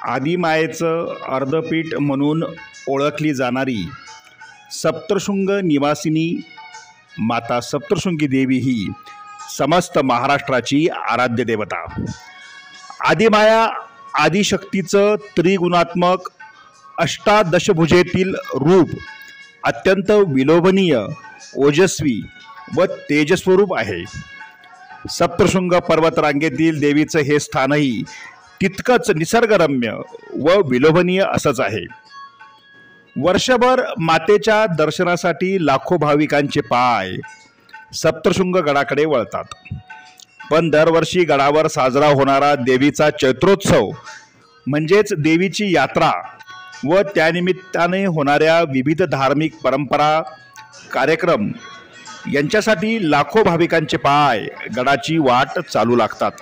आदिमायेचं अर्धपीठ म्हणून ओळखली जाणारी सप्तशृंग निवासिनी माता सप्तशृंगी देवी ही समस्त महाराष्ट्राची आराध्य देवता। आदिमाया आदिशक्तीचं त्रिगुणात्मक अष्टादशभुजेतील रूप अत्यंत विलोभनीय, ओजस्वी व तेजस्वरूप आहे। सप्तशृंग पर्वतरांगेतील देवीचं हे स्थानही तितकंच निसर्गरम्य व विलोभनीय असंच आहे। वर्षभर मातेच्या दर्शनासाठी लाखो भाविकांचे पाय सप्तशृंग गडाकडे वळतात, पण दरवर्षी गडावर साजरा होणारा देवीचा चैत्रोत्सव म्हणजेच देवीची यात्रा व त्यानिमित्ताने होणाऱ्या विविध धार्मिक परंपरा कार्यक्रम यांच्यासाठी लाखो भाविकांचे पाय गडाची वाट चालू लागतात।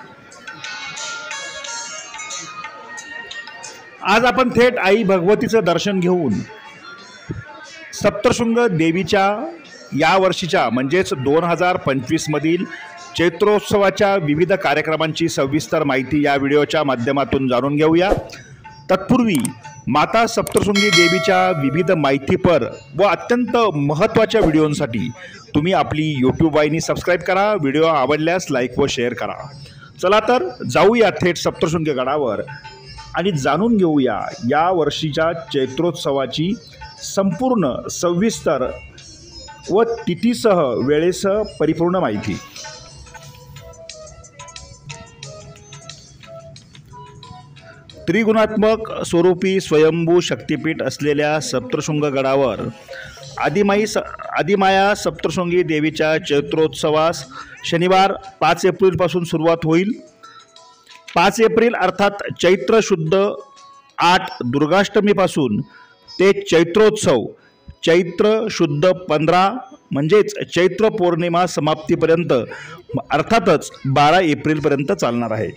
आज आपण थेट आई भगवतीचं दर्शन घेऊन सप्तशृंग देवीच्या या वर्षीच्या म्हणजेच 2025 मधील चैत्रोत्सवाच्या विविध कार्यक्रमांची सविस्तर माहिती या व्हिडिओच्या माध्यमातून जाणून घेऊया। तत्पूर्वी माता सप्तशृंगी देवीच्या विविध माहितीपर व अत्यंत महत्त्वाच्या व्हिडिओंसाठी तुम्ही आपली YouTube वाहिनी सबस्क्राईब करा। व्हिडिओ आवडल्यास लाईक व शेअर करा। चला तर जाऊया थेट सप्तशृंगी गडावर आणि जाणून घेऊया या वर्षीच्या चैत्रोत्सवाची संपूर्ण सविस्तर व तिथीसह वेळेसह परिपूर्ण माहिती। त्रिगुणात्मक स्वरूपी स्वयंभू शक्तिपीठ असलेल्या सप्तशृंग गडावर आदिमाया सप्तशृंगी देवीच्या चैत्रोत्सवास शनिवार 5 एप्रिलपासून सुरुवात होईल। 5 एप्रिल अर्थात चैत्र शुद्ध 8 दुर्गाष्टमीपासून ते चैत्रोत्सव चैत्र शुद्ध 15 म्हणजेच चैत्र पौर्णिमा समाप्तीपर्यंत अर्थातच 12 एप्रिलपर्यंत चालणार आहे।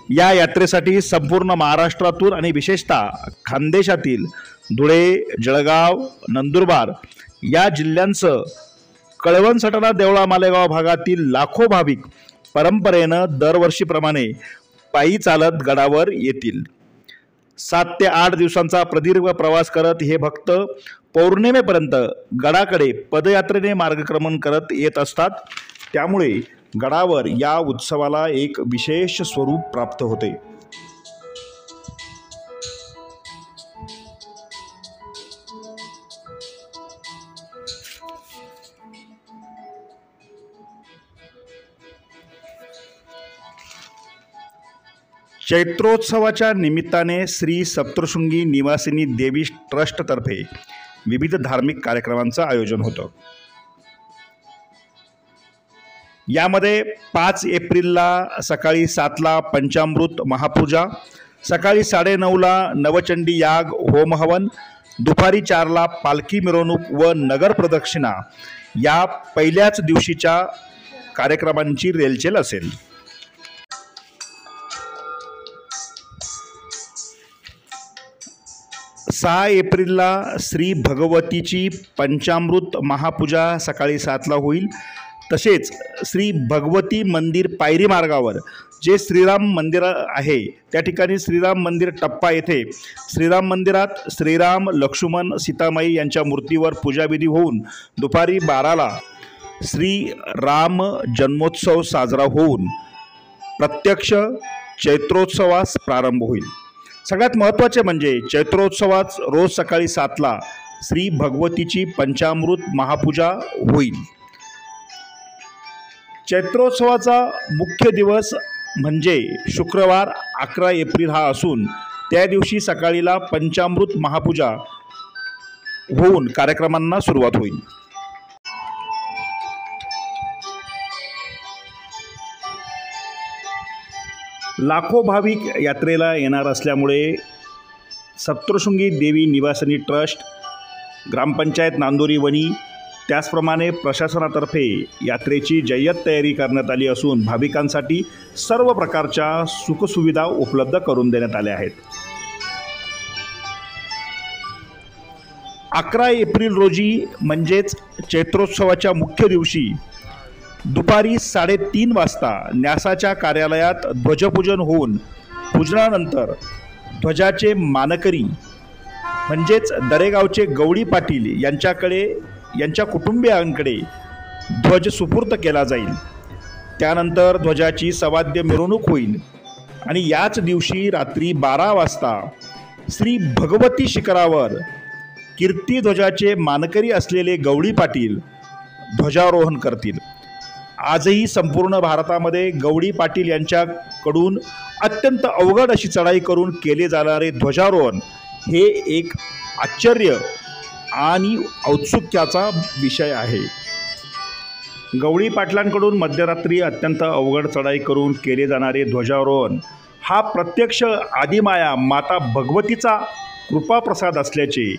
या यात्रेसाठी संपूर्ण महाराष्ट्रातून आणि विशेषतः खानदेशातील धुळे, जळगाव, नंदुरबार या जिल्ह्यांसह कळवण, सटाणा, देवळा, मालेगाव भागातील लाखो भाविक परंपरेनं दरवर्षीप्रमाणे पायी चालत गडावर येतील। 7 ते 8 दिवसांचा प्रदीर्घ प्रवास करत हे भक्त पौर्णिमेपर्यंत गडाकडे पदयात्रेने मार्गक्रमण करत येत असतात। त्यामुळे गडावर या उत्सवाला एक विशेष स्वरूप प्राप्त होते। चैत्रोत्सवाच्या निमित्ताने श्री सप्तशृंगी निवासिनी देवी ट्रस्टतर्फे विविध धार्मिक कार्यक्रमांचं आयोजन होतं। यामध्ये 5 एप्रिलला सकाळी 7ला पंचामृत महापूजा, सकाळी 9:30ला नवचंडी याग होम हवन, दुपारी 4ला पालखी मिरवणूक व नगर प्रदक्षिणा या पहिल्याच दिवशीच्या कार्यक्रमांची रेलचेल असेल। 6 एप्रिलला श्री भगवतीची पंचामृत महापूजा सकाळी 7ला होईल। तसेच श्री भगवती मंदिर पायरी मार्गावर जे श्रीराम मंदिर आहे त्या ठिकाणी श्रीराम मंदिर टप्पा येथे श्रीराम मंदिरात श्रीराम, लक्ष्मण, सीतामाई यांच्या मूर्तीवर पूजाविधी होऊन दुपारी 12ला श्री राम जन्मोत्सव साजरा होऊन प्रत्यक्ष चैत्रोत्सवास प्रारंभ होईल। सगळ्यात महत्त्वाचे म्हणजे चैत्रोत्सवात रोज सकाळी 7ला श्री भगवतीची पंचामृत महापूजा होईल। चैत्रोत्सवाचा मुख्य दिवस म्हणजे शुक्रवार 11 एप्रिल हा असून त्या दिवशी सकाळीला पंचामृत महापूजा होऊन कार्यक्रमांना सुरुवात होईल। लाखो भाविक यात्रेला येणार असल्यामुळे सप्तशृंगी देवी निवासिनी ट्रस्ट, ग्रामपंचायत नांदोरी वणी त्याचप्रमाणे प्रशासनातर्फे यात्रेची जय्यत तयारी करण्यात आली असून भाविकांसाठी सर्व प्रकारच्या सुखसुविधा उपलब्ध करून देण्यात आल्या आहेत। 11 एप्रिल रोजी म्हणजेच चैत्रोत्सवाच्या मुख्य दिवशी दुपारी 3:30 वाजता न्यासाच्या कार्यालयात ध्वजपूजन होऊन पूजनानंतर ध्वजाचे मानकरी म्हणजेच दरेगावचे गवळी पाटील यांच्या कुटुंबियांकडे ध्वज सुपूर्द केला जाईल। त्यानंतर ध्वजाची सवाद्य मिरवणूक होईल आणि याच दिवशी रात्री 12 वाजता श्री भगवती शिखरावर कीर्ती ध्वजाचे मानकरी असलेले गवळी पाटील ध्वजारोहण करतील। आजही संपूर्ण भारतामध्ये गवळी पाटील यांच्याकडून अत्यंत अवघड अशी चढाई करून केले जाणारे ध्वजारोहण हे एक आश्चर्य आणि औत्सुक्याचा विषय आहे। गवळी पाटलांकडून मध्यरात्री अत्यंत अवघड चढाई करून केले जाणारे ध्वजारोहण हा प्रत्यक्ष आदिमाया माता भगवतीचा कृपाप्रसाद असल्याचे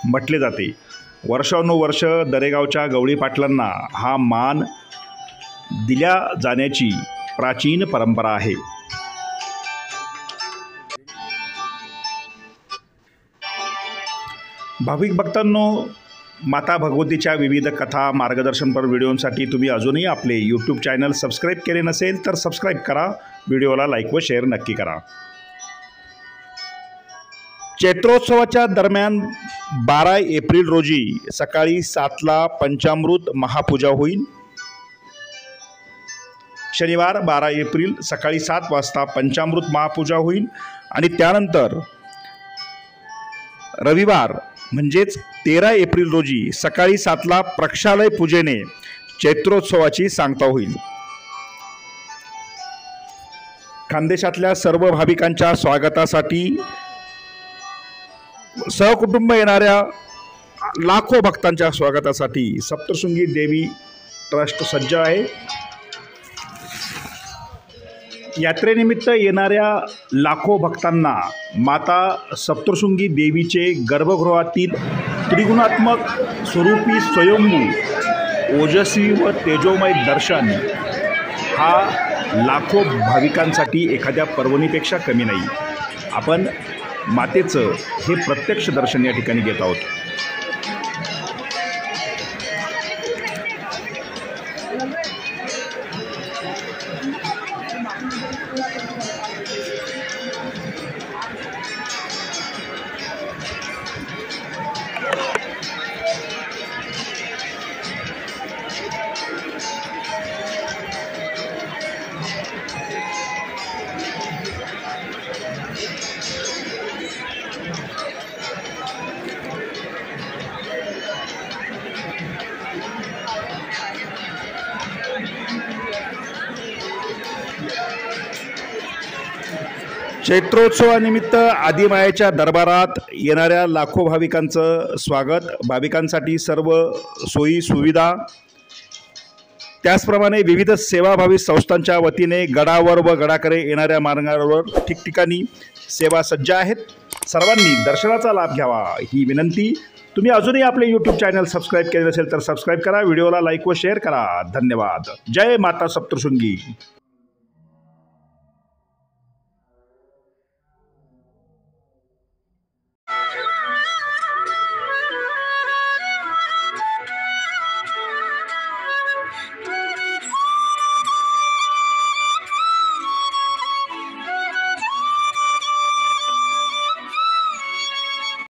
म्हटले जाते। वर्षानुवर्ष दरेगावच्या गवळी पाटलांना हा मान दिल्या जाण्याची प्राचीन परंपरा आहे। भाविक भक्तांनो, माता भगवतीच्या विविध कथा मार्गदर्शनपर व्हिडिओसाठी तुम्ही अजूनही आपले यूट्यूब चॅनल सबस्क्राईब केले नसेल तर सबस्क्राईब करा, व्हिडिओला लाईक व शेअर नक्की करा। चैत्रोत्सवाच्या दरम्यान 12 एप्रिल रोजी सकाळी 7ला पंचामृत महापूजा होईल। शनिवार 12 एप्रिल सकाळी 7 वाजता पंचामृत महापूजा होईल आणि त्यानंतर रविवार म्हणजेच 13 एप्रिल रोजी सकाळी 7ला प्रक्षालय पूजेने चैत्रोत्सवाची सांगता होईल। खानदेशातल्या सर्व भाविकांच्या स्वागतासाठी सहकुटुंब येणाऱ्या लाखो भक्तांच्या स्वागतासाठी सप्तशृंगी देवी ट्रस्ट सज्ज आहे। यात्रेनिमित्त येणाऱ्या लाखो भक्तांना माता सप्तशृंगी देवीचे गर्भगृहातील त्रिगुणात्मक स्वरूपी स्वयंभू ओजस्वी व तेजोमय दर्शन हा लाखो भाविकांसाठी एखाद्या पर्वणीपेक्षा कमी नाही। आपण मातेचं हे प्रत्यक्ष दर्शन या ठिकाणी घेत आहोत। चैत्रोत्सवानिमित्त आदिमायेच्या दरबारात येणाऱ्या लाखो भाविकांचं स्वागत, भाविकांसाठी सर्व सोयी सुविधा, त्याचप्रमाणे विविध सेवाभावी संस्थांच्या वतीने गडावर व गडाकडे येणाऱ्या मार्गावर ठिकठिकाणी सेवा सज्ज आहेत। सर्वांनी दर्शनाचा लाभ घ्यावा ही विनंती। तुम्ही अजूनही आपले यूट्यूब चॅनल सबस्क्राईब केले नसेल तर सबस्क्राईब करा, व्हिडिओला लाईक व शेअर करा। धन्यवाद। जय माता सप्तशृंगी।